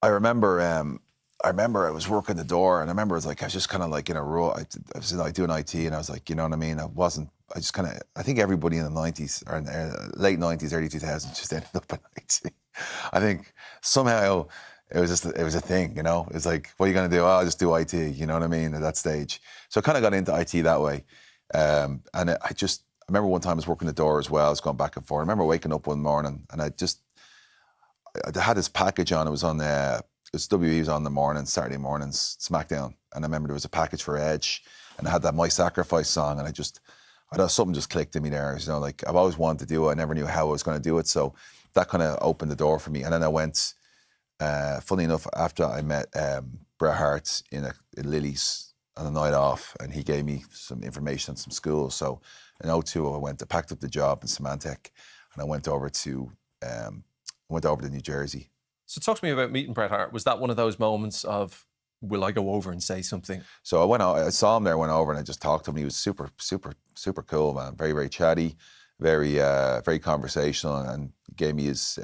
I remember I was working the door, and I remember I was just kind of like in a row. I was like doing IT, and I was like, you know what I mean? I think everybody in the 90s, or in the late 90s, early 2000s just ended up in IT. I think somehow it was a thing, you know? It's like, what are you going to do? Oh, I'll just do IT, you know what I mean, at that stage. So I kind of got into IT that way. And I remember one time I was working the door as well. I was going back and forth. I remember waking up one morning, and I had this package on. It was on WWE was on in the morning, Saturday mornings, SmackDown. And I remember there was a package for Edge, and I had that My Sacrifice song, and I thought something just clicked in me there. You know, like I've always wanted to do it. I never knew how I was going to do it. So that kind of opened the door for me. And then I went, funny enough, after I met Bret Hart in Lillie's on a night off, and he gave me some information on some schools. So in 2002, I packed up the job in Symantec, and I went over to New Jersey. So talk to me about meeting Bret Hart. Was that one of those moments of, will I go over and say something? So I saw him there, went over, and I just talked to him. He was super, super, super cool, man. Very, very chatty, very, very conversational, and gave me his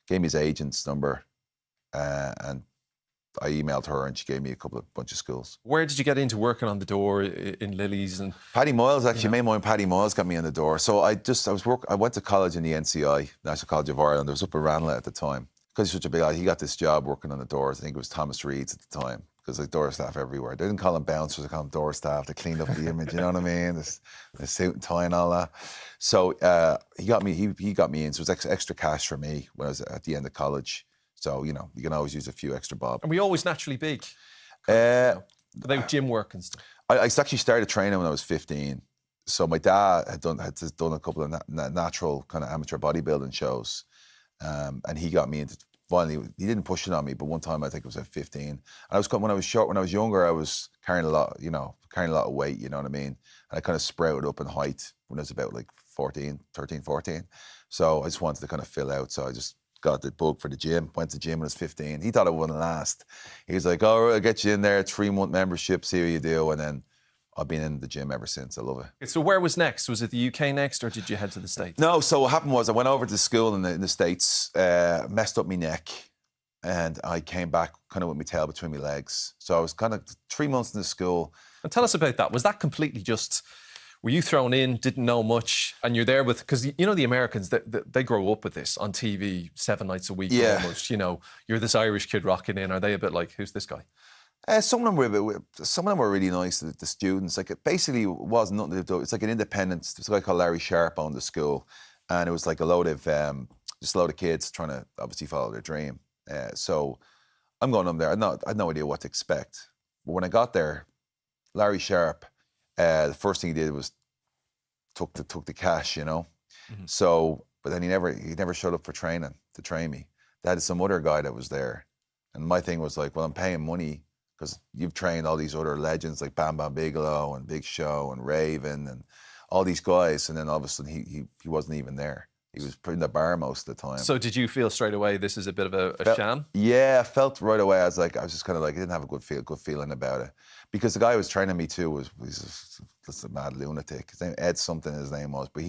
agent's number, and I emailed her, and she gave me a bunch of schools. Where did you get into working on the door in Lillie's? And Paddy Moyles, actually, mate, mine Paddy Moyles got me in the door. So I went to college in the NCI, National College of Ireland. I was up in Ranelagh at the time. Because he's such a big guy, he got this job working on the doors. I think it was Thomas Reed's at the time, because there's door staff everywhere. They didn't call them bouncers, they called them door staff. They cleaned up the image, you know what I mean? The suit and tie and all that. So he got me in. So it was extra cash for me when I was at the end of college. So, you know, you can always use a few extra bob. And were you always naturally big? Without gym work and stuff? I actually started training when I was 15. So my dad had done a couple of natural kind of amateur bodybuilding shows. And he got me into, finally, he didn't push it on me, but one time I think it was at 15. And when I was younger, I was carrying a lot of weight, you know what I mean? And I kind of sprouted up in height when I was about like 13, 14. So I just wanted to kind of fill out. So I just got the bug for the gym, went to the gym when I was 15. He thought it wouldn't last. He was like, all right, I'll get you in there, 3-month membership, see how you do. And then I've been in the gym ever since. I love it. So where was next? Was it the UK next, or did you head to the States? No, so what happened was I went over to school in the States, messed up my neck, and I came back kind of with my tail between my legs. So I was kind of 3 months in the school. And tell us about that. Was that completely just, were you thrown in, didn't know much, and you're there with, because you know the Americans, they grow up with this on TV 7 nights a week almost. You know, you're this Irish kid rocking in. Are they a bit like, who's this guy? Some of them were really nice, the students. Like, it basically was nothing to do. It's like an independent. There's a guy called Larry Sharp owned the school, and it was like a load of kids trying to obviously follow their dream. So I'm going up there. I had no idea what to expect. But when I got there, Larry Sharp, the first thing he did was took the cash, you know. Mm-hmm. So, but then he never showed up for training to train me. They had some other guy that was there, and my thing was like, well, I'm paying money, because you've trained all these other legends like Bam Bam Bigelow and Big Show and Raven and all these guys, and then all of a sudden he wasn't even there. He was putting the bar most of the time. So did you feel straight away this is a bit of a sham? Yeah, I felt right away. I was just kind of like, I didn't have a good feeling about it, because the guy who was training me too was just a mad lunatic. His name Ed something, his name was, but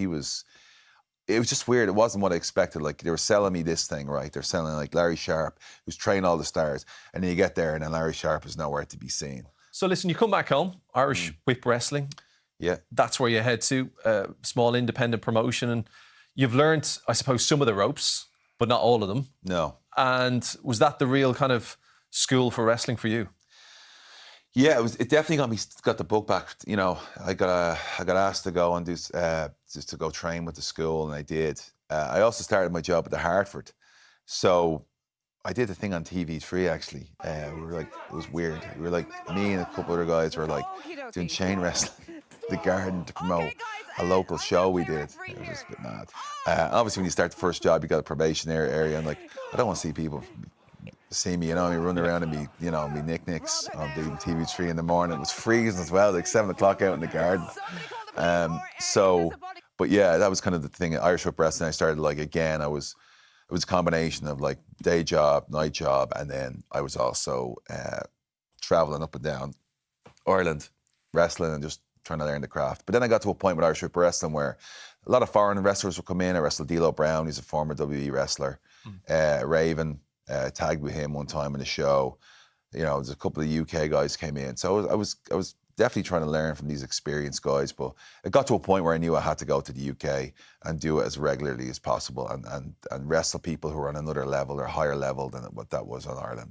it was just weird. It wasn't what I expected. Like, they were selling me this thing, right? They're selling like Larry Sharp, who's trained all the stars, and then you get there and then Larry Sharp is nowhere to be seen. So listen, you come back home, Irish Whip Wrestling. Yeah. That's where you head to, small independent promotion, and you've learned, I suppose, some of the ropes, but not all of them. No. And was that the real kind of school for wrestling for you? Yeah, it definitely got the bug back. You know, I got asked to go and do just to go train with the school, and I did. I also started my job at the Hartford, so I did a thing on TV3 actually. We were like, it was weird. We were like, me and a couple other guys were like doing chain wrestling at the Garden to promote a local show we did. It was just a bit mad. Obviously, when you start the first job, you got a probationary area, and like, I don't want to see people see me, you know, me run around and be, you know, me knickknacks on doing TV3 in the morning. It was freezing as well, like 7 o'clock out in the garden. But yeah, that was kind of the thing at Irish Whip Wrestling. I started like, again, it was a combination of like day job, night job, and then I was also traveling up and down Ireland, wrestling and just trying to learn the craft. But then I got to a point with Irish Whip Wrestling where a lot of foreign wrestlers would come in. I wrestled D'Lo Brown, he's a former WWE wrestler, Raven, tagged with him one time in a show. You know, there's a couple of UK guys came in. So I was definitely trying to learn from these experienced guys, but it got to a point where I knew I had to go to the UK and do it as regularly as possible and wrestle people who are on another level or higher level than what that was on Ireland.